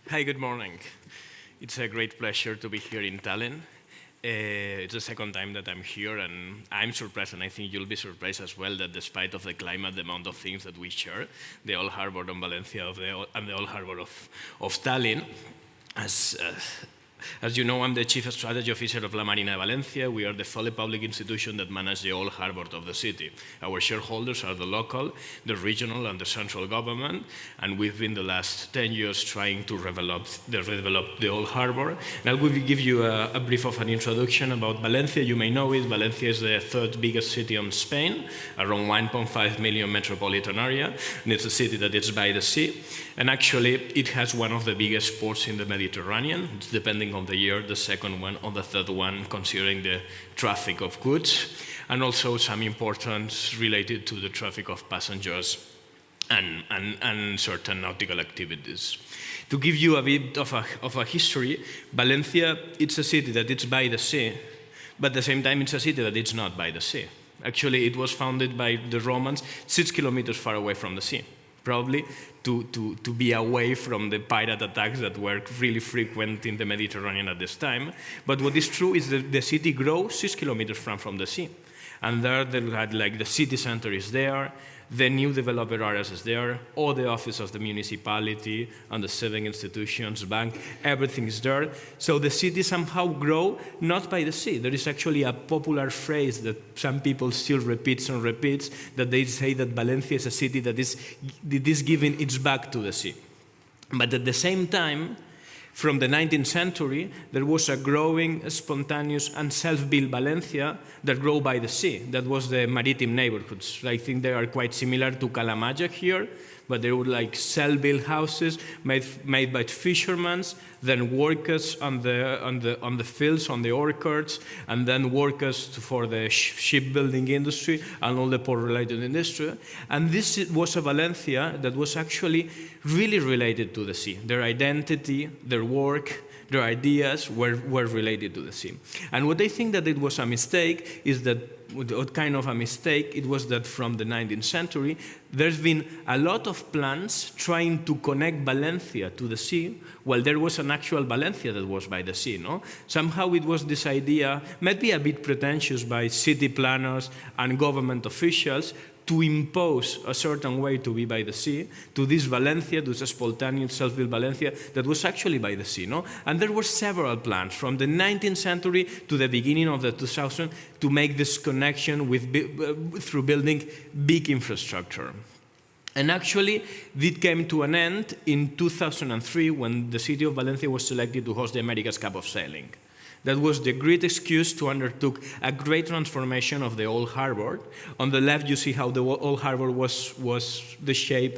Hi, good morning. It's a great pleasure to be here in Tallinn. It's the second time that I'm here, and I'm surprised, and I think you'll be surprised as well, that despite of the climate, the amount of things that we share, the old harbor of Valencia and the old harbor of Tallinn, as you know, I'm the Chief Strategy Officer of La Marina Valencia. We are the fully public institution that manages the old harbor of the city. Our shareholders are the local, the regional, and the central government, and we've been the last 10 years trying to redevelop the old harbor. And I will give you a brief of an introduction about Valencia. You may know it. Valencia is the third biggest city in Spain, around 1.5 million metropolitan area, and it's a city that is by the sea. And actually, it has one of the biggest ports in the Mediterranean. It's depending on the year, the second one or the third one, considering the traffic of goods, and also some importance related to the traffic of passengers and certain nautical activities. To give you a bit of a history, Valencia, it's a city that it's by the sea, but at the same time it's a city that it's not by the sea. Actually, it was founded by the Romans 6 kilometers far away from the sea, probably to be away from the pirate attacks that were really frequent in the Mediterranean at this time. But what is true is that the city grows 6 kilometers from the sea. And there they had, like, the city center is there, the new developer areas is there, all the office of the municipality and the civic institutions, bank, everything is there. So the city somehow grow not by the sea. There is actually a popular phrase that some people still repeats, that they say that Valencia is a city that is giving its back to the sea. But at the same time, from the 19th century, there was a growing, spontaneous, and self-built Valencia that grew by the sea. That was the maritime neighborhoods. I think they are quite similar to Calamaja here, but they were like self-built houses made by fishermen, then workers on the fields, on the orchards, and then workers for the shipbuilding industry and all the port-related industry. And this was a Valencia that was actually really related to the sea. Their identity, their work, their ideas were related to the sea. And what I think that it was a mistake is that, what kind of a mistake, it was that from the 19th century, there's been a lot of plans trying to connect Valencia to the sea, while there was an actual Valencia that was by the sea, no? Somehow it was this idea, might be a bit pretentious by city planners and government officials, to impose a certain way to be by the sea, to this Valencia, to this spontaneous self-built Valencia that was actually by the sea, no? And there were several plans from the 19th century to the beginning of the 2000s to make this connection through building big infrastructure. And actually, it came to an end in 2003 when the city of Valencia was selected to host the America's Cup of Sailing. That was the great excuse to undertake a great transformation of the old harbor. On the left, you see how the old harbor was the shape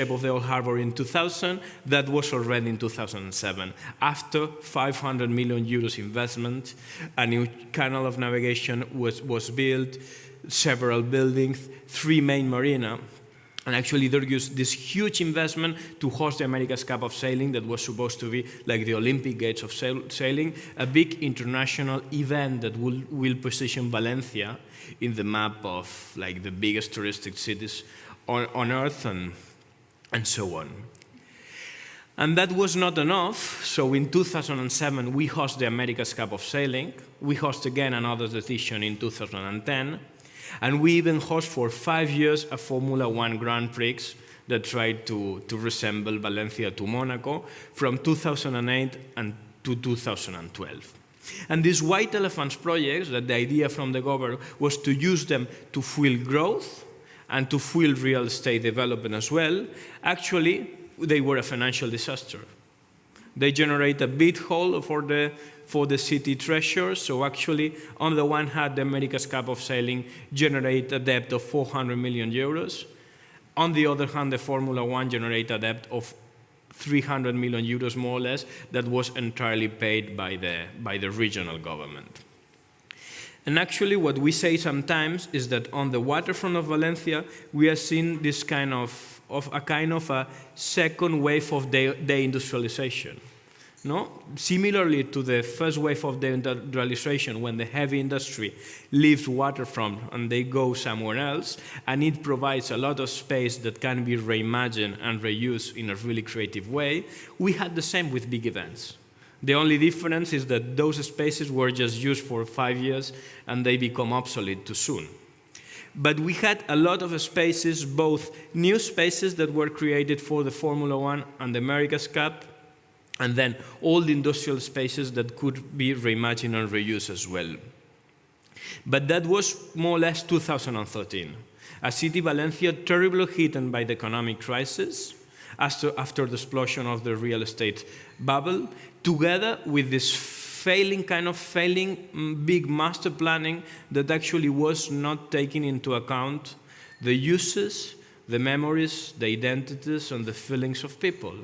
of the old harbor in 2000. That was already in 2007. After 500 million euros investment, a new canal of navigation was built, several buildings, 3 main marina. And actually, there was this huge investment to host the America's Cup of Sailing that was supposed to be like the Olympic Games of sailing, a big international event that will position Valencia in the map of like the biggest touristic cities on Earth and so on. And that was not enough, so in 2007 we hosted the America's Cup of Sailing. We hosted again another edition in 2010. And we even host for 5 years a Formula One Grand Prix that tried to resemble Valencia to Monaco from 2008 and to 2012. And these white elephants projects, that the idea from the government was to use them to fuel growth and to fuel real estate development as well, actually they were a financial disaster. They generate a big hole for the city treasury. So actually, on the one hand, the America's Cup of Sailing generate a debt of 400 million euros. On the other hand, the Formula One generate a debt of 300 million euros, more or less, that was entirely paid by the regional government. And actually, what we say sometimes is that on the waterfront of Valencia, we are seeing this kind of a second wave of deindustrialization. No? Similarly to the first wave of the industrialization, when the heavy industry leaves waterfront and they go somewhere else, and it provides a lot of space that can be reimagined and reused in a really creative way, we had the same with big events. The only difference is that those spaces were just used for 5 years and they become obsolete too soon. But we had a lot of spaces, both new spaces that were created for the Formula One and the America's Cup, and then old industrial spaces that could be reimagined and reused as well. But that was more or less 2013. A city, Valencia, terribly hit by the economic crisis after the explosion of the real estate bubble, together with this failing big master planning that actually was not taking into account the uses, the memories, the identities, and the feelings of people.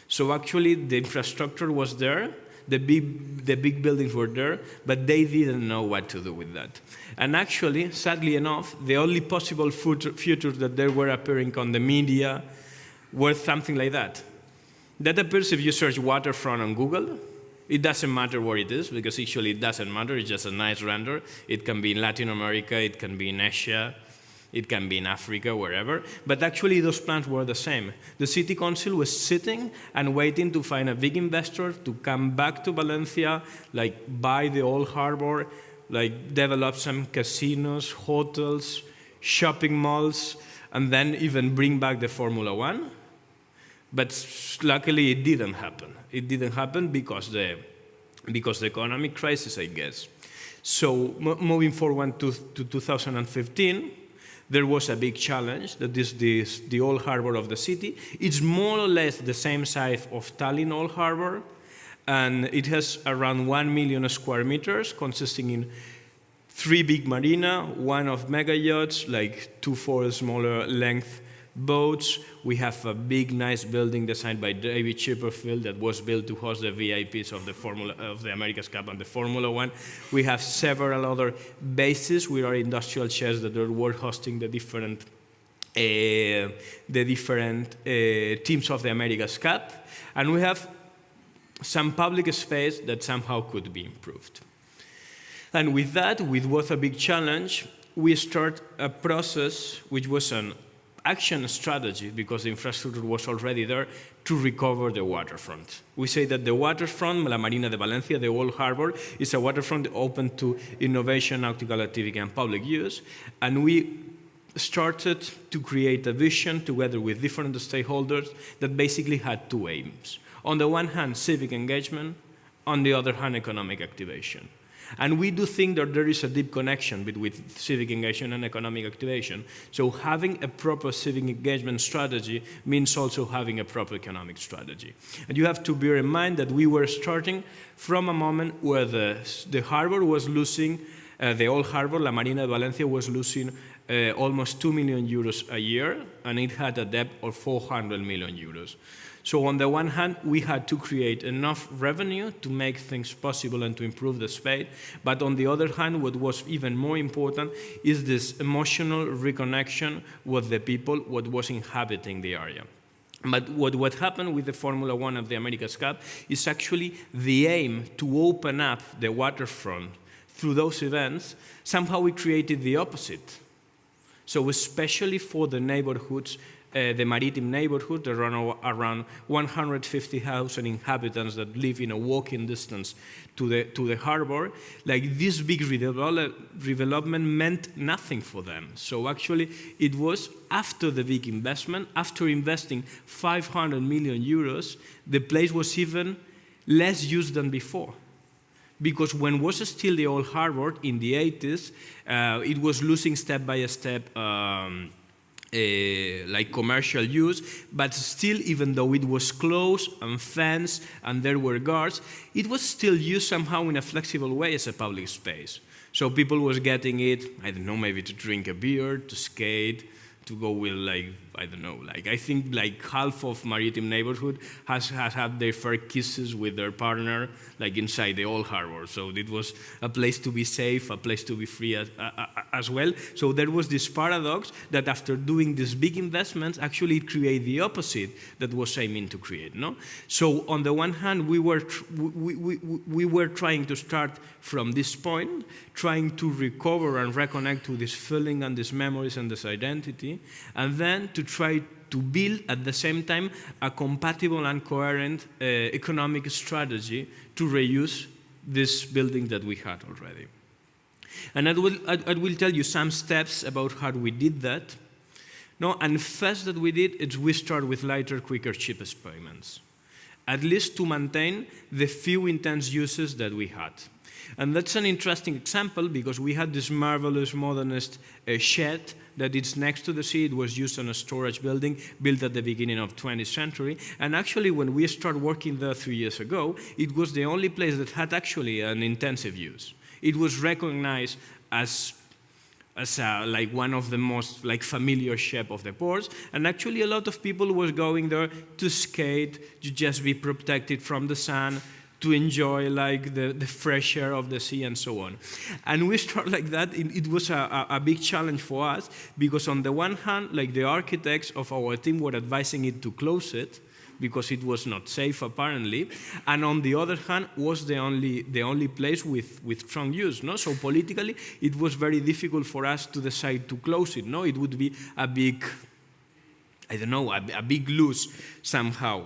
So actually, the infrastructure was there, the big buildings were there, but they didn't know what to do with that. And actually, sadly enough, the only possible futures that there were appearing on the media were something like that. That appears if you search waterfront on Google. It doesn't matter where it is, because actually it doesn't matter, it's just a nice render. It can be in Latin America, it can be in Asia, it can be in Africa, wherever. But actually, those plans were the same. The city council was sitting and waiting to find a big investor to come back to Valencia, like buy the old harbor, like develop some casinos, hotels, shopping malls, and then even bring back the Formula One. But luckily, it didn't happen. It didn't happen because the economic crisis, I guess. So moving forward to 2015, there was a big challenge, that is the old harbor of the city. It's more or less the same size of Tallinn Old Harbor, and it has around 1 million square meters, consisting in 3 big marina, 1 of mega yachts, like 2-4 smaller length boats. We have a big, nice building designed by David Chipperfield that was built to host the VIPs of the America's Cup and the Formula One. We have several other bases with our industrial sheds that were hosting the different teams of the America's Cup. And we have some public space that somehow could be improved. And with that, with both a big challenge, we start a process which was an action strategy, because the infrastructure was already there, to recover the waterfront. We say that the waterfront, La Marina de Valencia, the old harbor, is a waterfront open to innovation, nautical activity, and public use. And we started to create a vision together with different stakeholders that basically had 2 aims. On the one hand, civic engagement, on the other hand, economic activation. And we do think that there is a deep connection between civic engagement and economic activation. So having a proper civic engagement strategy means also having a proper economic strategy. And you have to bear in mind that we were starting from a moment where the harbor was losing, the old harbor, La Marina de Valencia, was losing almost 2 million euros a year, and it had a debt of 400 million euros. So on the one hand, we had to create enough revenue to make things possible and to improve the space. But on the other hand, what was even more important is this emotional reconnection with the people what was inhabiting the area. But what happened with the Formula One of the America's Cup is actually the aim to open up the waterfront through those events. Somehow we created the opposite. So especially for the neighborhoods, the maritime neighborhood, there are around 150,000 inhabitants that live in a walking distance to the harbor. Like, this big redevelopment meant nothing for them. So actually, it was after the big investment, after investing 500 million euros, the place was even less used than before. Because when it was still the old harbor in the 80s, it was losing step by step like commercial use, but still, even though it was closed and fenced and there were guards, it was still used somehow in a flexible way as a public space. So people was getting it, I don't know, maybe to drink a beer, to skate, to go with, like, I don't know, like, I think like half of maritime neighborhood has had their first kisses with their partner, like inside the old harbor. So it was a place to be safe, a place to be free as well. So there was this paradox that after doing these big investments, actually it created the opposite that was aiming to create, no? So on the one hand, we were trying to start from this point, trying to recover and reconnect to this feeling and these memories and this identity, and then to try to build at the same time a compatible and coherent economic strategy to reuse this building that we had already. And I will tell you some steps about how we did that. No, and first that we did is we start with lighter, quicker, cheapest payments, at least to maintain the few intense uses that we had. And that's an interesting example because we had this marvelous modernist shed that is next to the sea. It was used on a storage building built at the beginning of the 20th century. And actually, when we started working there 3 years ago, it was the only place that had actually an intensive use. It was recognized as like one of the most like familiar shape of the ports, and actually a lot of people were going there to skate, to just be protected from the sun, to enjoy like the fresh air of the sea and so on. And we started like that. It was a big challenge for us because on the one hand, like the architects of our team were advising it to close it because it was not safe apparently, and on the other hand was the only place with strong use. No, so politically it was very difficult for us to decide to close it. No, it would be a big, I don't know, a big loss somehow.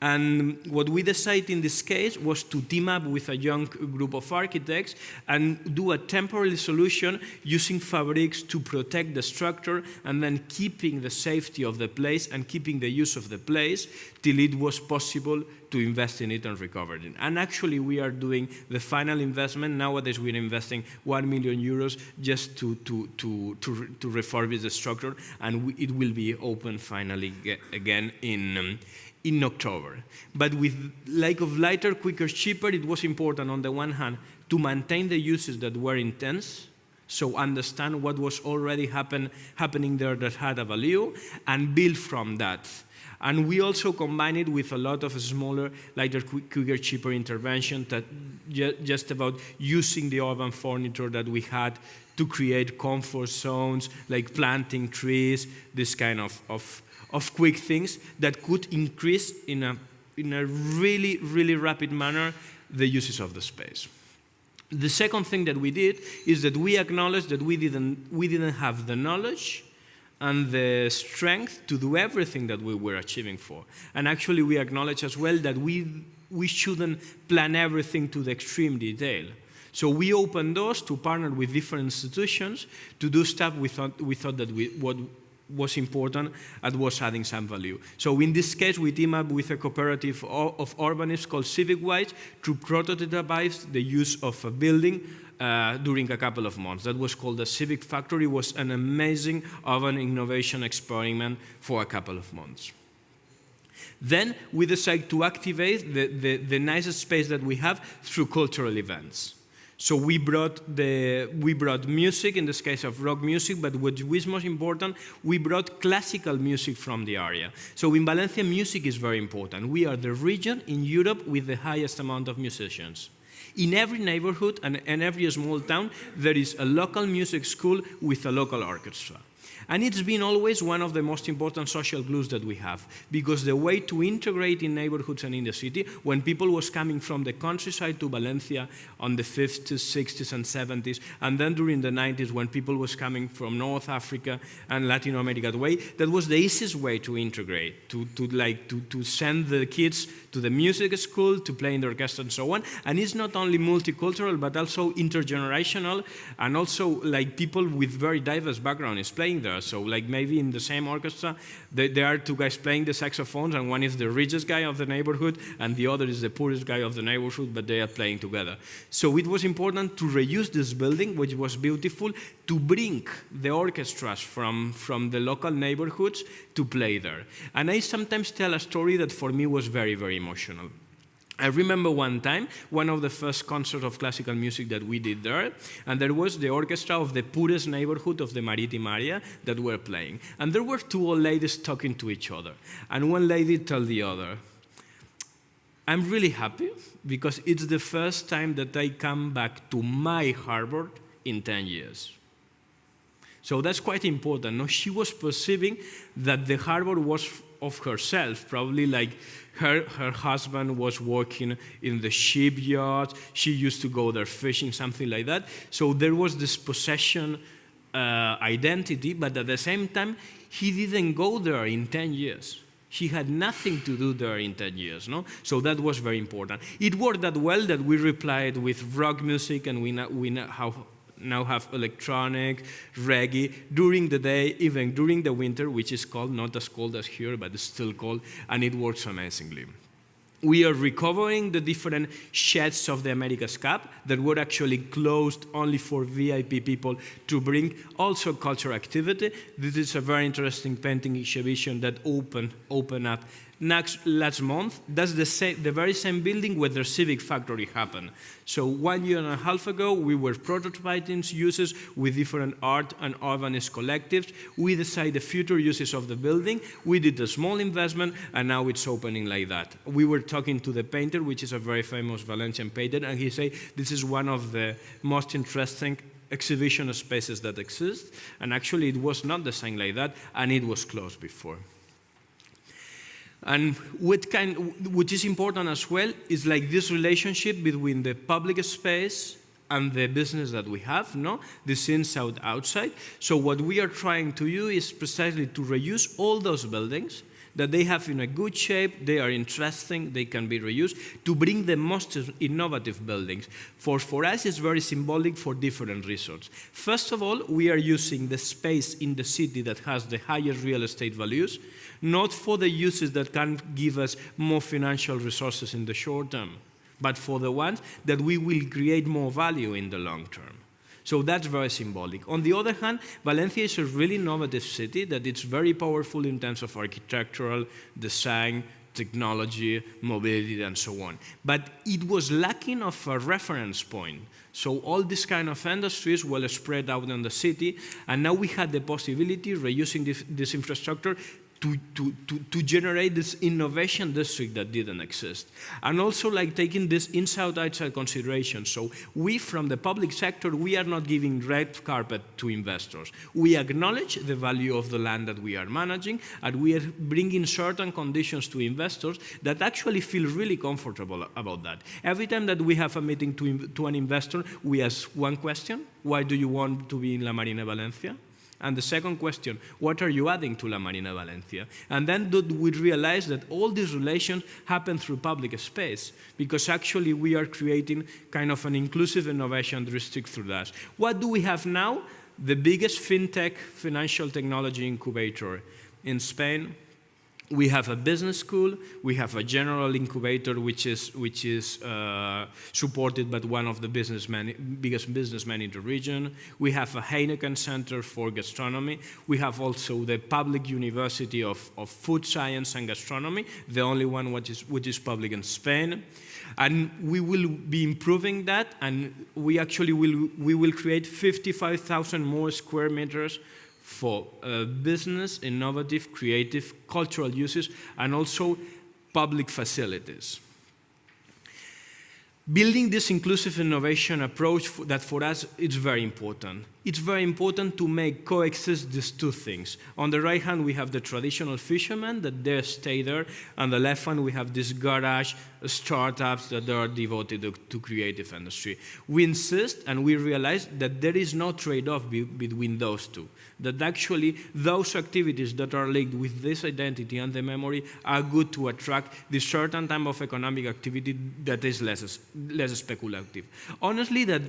And what we decided in this case was to team up with a young group of architects and do a temporary solution using fabrics to protect the structure and then keeping the safety of the place and keeping the use of the place till it was possible to invest in it and recover it. And actually we are doing the final investment. Nowadays we're investing 1 million euros just to refurbish the structure, and it will be open finally again in October. But with lighter, quicker, cheaper, it was important on the one hand to maintain the uses that were intense, so understand what was already happening there that had a value, and build from that. And we also combine it with a lot of smaller, lighter, quicker, cheaper intervention that just about using the urban furniture that we had to create comfort zones, like planting trees, this kind of quick things that could increase in a really, really rapid manner the uses of the space. The second thing that we did is that we acknowledged that we didn't have the knowledge and the strength to do everything that we were achieving for. And actually we acknowledge as well that we shouldn't plan everything to the extreme detail. So we opened doors to partner with different institutions to do stuff we thought that what was important and was adding some value. So in this case, we team up with a cooperative of urbanists called Civic Wise to prototypize the use of a building during a couple of months. That was called the Civic Factory. It was an amazing urban innovation experiment for a couple of months. Then we decided to activate the nicest space that we have through cultural events. So we brought music, in this case of rock music, but what was most important, we brought classical music from the area. So in Valencia, music is very important. We are the region in Europe with the highest amount of musicians. In every neighborhood and in every small town, there is a local music school with a local orchestra. And it's been always one of the most important social glues that we have, because the way to integrate in neighborhoods and in the city, when people was coming from the countryside to Valencia on the 50s, 60s, and 70s, and then during the 90s when people was coming from North Africa and Latin America, that was the easiest way to integrate, to send the kids to the music school, to play in the orchestra and so on. And it's not only multicultural, but also intergenerational, and also like people with very diverse backgrounds playing there. So like maybe in the same orchestra, there are two guys playing the saxophones, and one is the richest guy of the neighborhood, and the other is the poorest guy of the neighborhood, but they are playing together. So it was important to reuse this building, which was beautiful, to bring the orchestras from the local neighborhoods to play there. And I sometimes tell a story that for me was very, very emotional. I remember one time, one of the first concerts of classical music that we did there, and there was the orchestra of the poorest neighborhood of the Maritime area that were playing. And there were two old ladies talking to each other. And one lady told the other, I'm really happy because it's the first time that I come back to my harbor in 10 years. So that's quite important. No? She was perceiving that the harbor was of herself, probably like her husband was working in the shipyard, she used to go there fishing, something like that. So there was this possession identity, but at the same time, he didn't go there in 10 years. He had nothing to do there in 10 years, no? So that was very important. It worked that well that we replied with rock music, and we now have electronic, reggae, during the day, even during the winter, which is cold, not as cold as here, but it's still cold, and it works amazingly. We are recovering the different sheds of the America's Cup that were actually closed only for VIP people to bring also cultural activity. This is a very interesting painting exhibition that opened up last month. That's the very same building where the Civic Factory happened. So 1.5 years ago, we were prototyping uses with different art and urbanist collectives. We decided the future uses of the building. We did a small investment, and now it's opening like that. We were talking to the painter, which is a very famous Valencian painter, and he said this is one of the most interesting exhibition spaces that exist. And actually, it was not designed like that, and it was closed before. And what is important as well is like this relationship between the public space and the business that we have, no? This inside, outside. So what we are trying to do is precisely to reuse all those buildings that they have in a good shape, they are interesting, they can be reused, to bring the most innovative buildings. For us, it's very symbolic for different reasons. First of all, we are using the space in the city that has the highest real estate values, not for the uses that can give us more financial resources in the short term, but for the ones that we will create more value in the long term. So that's very symbolic. On the other hand, Valencia is a really innovative city that it's very powerful in terms of architectural design, technology, mobility, and so on. But it was lacking of a reference point. So all these kind of industries were spread out in the city, and now we had the possibility, reusing this infrastructure, to generate this innovation district that didn't exist. And also like taking this inside-outside consideration. So we, from the public sector, we are not giving red carpet to investors. We acknowledge the value of the land that we are managing, and we are bringing certain conditions to investors that actually feel really comfortable about that. Every time that we have a meeting to an investor, we ask one question: why do you want to be in La Marina, Valencia? And the second question, what are you adding to La Marina, Valencia? And then we realize that all these relations happen through public space, because actually we are creating kind of an inclusive innovation district through that. What do we have now? The biggest fintech financial technology incubator in Spain. We have a business school, we have a general incubator which is supported by one of the biggest businessmen in the region. We have a Heineken Center for gastronomy. We have also the public university of food science and gastronomy, the only one which is public in Spain. And we will be improving that, and we will create 55,000 more square meters for business, innovative, creative, cultural uses, and also public facilities. Building this inclusive innovation approach that for us is very important. It's very important to make coexist these two things. On the right hand, we have the traditional fishermen that they stay there. On the left hand, we have this garage startups that are devoted to creative industry. We insist and we realize that there is no trade-off between those two. That actually those activities that are linked with this identity and the memory are good to attract this certain type of economic activity that is less speculative. Honestly, that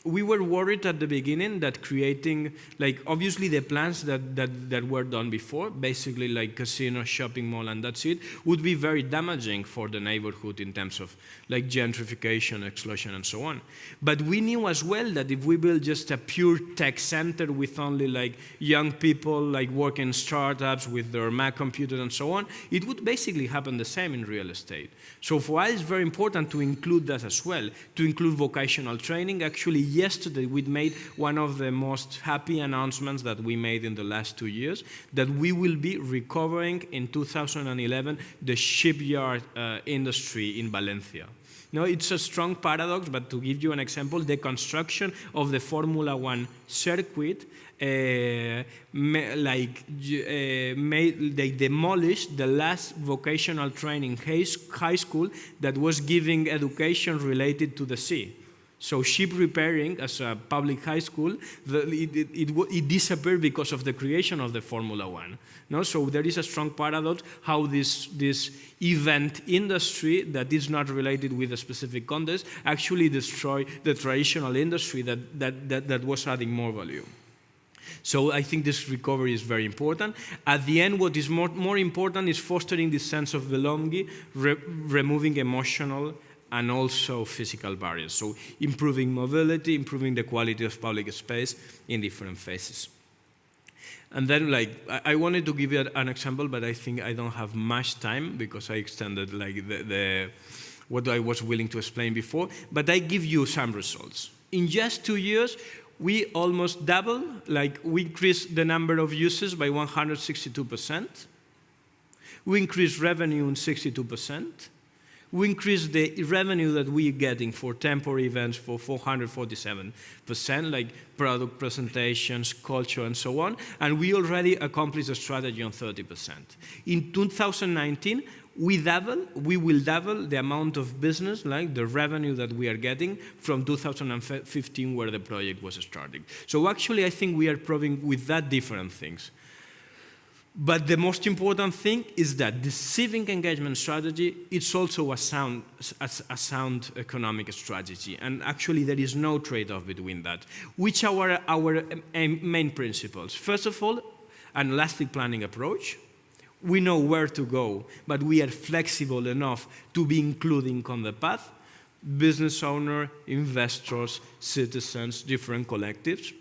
we were worried at the beginning that creating, like obviously the plans that were done before, basically like casino, shopping mall, and that's it, would be very damaging for the neighborhood in terms of like gentrification, explosion, and so on. But we knew as well that if we build just a pure tech center with only like young people like working startups with their Mac computer and so on, it would basically happen the same in real estate. So for us, it's very important to include that as well, to include vocational training. Actually, yesterday we made one of the most happy announcements that we made in the last 2 years, that we will be recovering in 2011 the shipyard industry in Valencia. No, it's a strong paradox, but to give you an example, the construction of the Formula One circuit, they demolished the last vocational training high school that was giving education related to the sea. So ship repairing as a public high school, it disappeared because of the creation of the Formula One. No? So there is a strong paradox how this event industry that is not related with a specific context actually destroy the traditional industry that was adding more value. So I think this recovery is very important. At the end, what is more important is fostering this sense of belonging, removing emotional and also physical barriers. So improving mobility, improving the quality of public space in different phases. And then, like, I wanted to give you an example, but I think I don't have much time because I extended like what I was willing to explain before. But I give you some results. In just 2 years, we almost double, like we increased the number of users by 162%. We increased revenue in 62%. We increased the revenue that we're getting for temporary events for 447%, like product presentations, culture, and so on. And we already accomplished a strategy on 30%. In 2019, we will double the amount of business, like the revenue that we are getting from 2015, where the project was starting. So actually, I think we are proving with that different things. But the most important thing is that the civic engagement strategy, it's also a sound economic strategy. And actually, there is no trade-off between that. Which are our main principles? First of all, an elastic planning approach. We know where to go, but we are flexible enough to be including on the path business owner, investors, citizens, different collectives.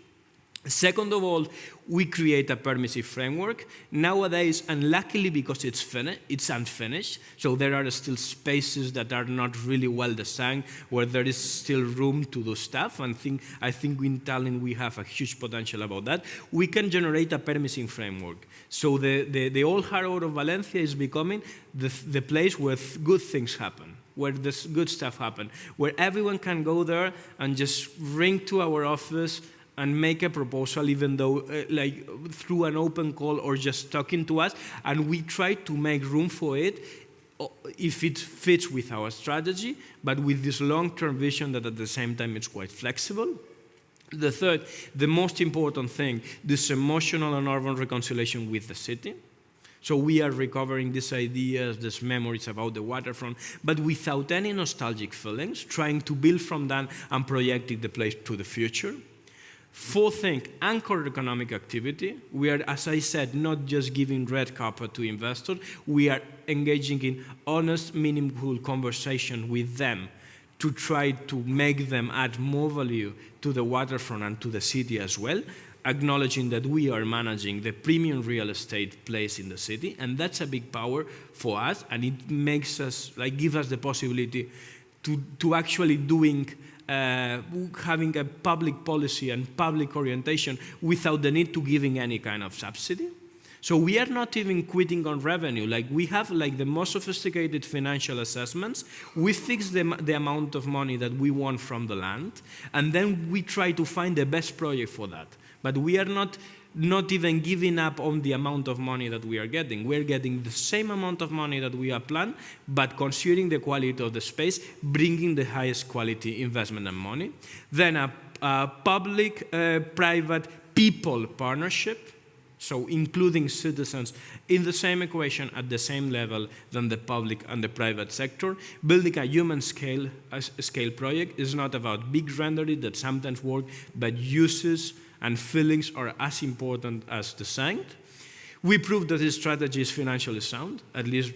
Second of all, we create a permissive framework. Nowadays, unluckily, because it's unfinished, so there are still spaces that are not really well designed, where there is still room to do stuff. And I think in Tallinn we have a huge potential about that. We can generate a permissive framework. So the old harbor of Valencia is becoming the place where good things happen, where this good stuff happen, where everyone can go there and just ring to our office and make a proposal, even though like through an open call or just talking to us, and we try to make room for it if it fits with our strategy, but with this long-term vision that at the same time it's quite flexible. The third, the most important thing, this emotional and urban reconciliation with the city. So we are recovering these ideas, these memories about the waterfront, but without any nostalgic feelings, trying to build from that and projecting the place to the future. Fourth thing, anchor economic activity. We are, as I said, not just giving red carpet to investors. We are engaging in honest, meaningful conversation with them to try to make them add more value to the waterfront and to the city as well, acknowledging that we are managing the premium real estate place in the city, and that's a big power for us, and it makes us, like, give us the possibility to actually doing having a public policy and public orientation without the need to giving any kind of subsidy. So we are not even quitting on revenue. Like, we have like the most sophisticated financial assessments. We fix the amount of money that we want from the land, and then we try to find the best project for that. But we are not even giving up on the amount of money that we are getting. We're getting the same amount of money that we have planned, but considering the quality of the space, bringing the highest quality investment and money. Then a public-private people partnership. So including citizens in the same equation at the same level than the public and the private sector. Building a human scale project is not about big rendering that sometimes work, but uses and feelings are as important as design. We proved that this strategy is financially sound, at least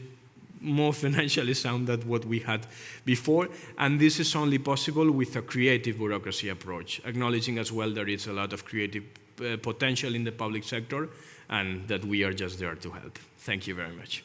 more financially sound than what we had before, and this is only possible with a creative bureaucracy approach, acknowledging as well there is a lot of creative potential in the public sector and that we are just there to help. Thank you very much.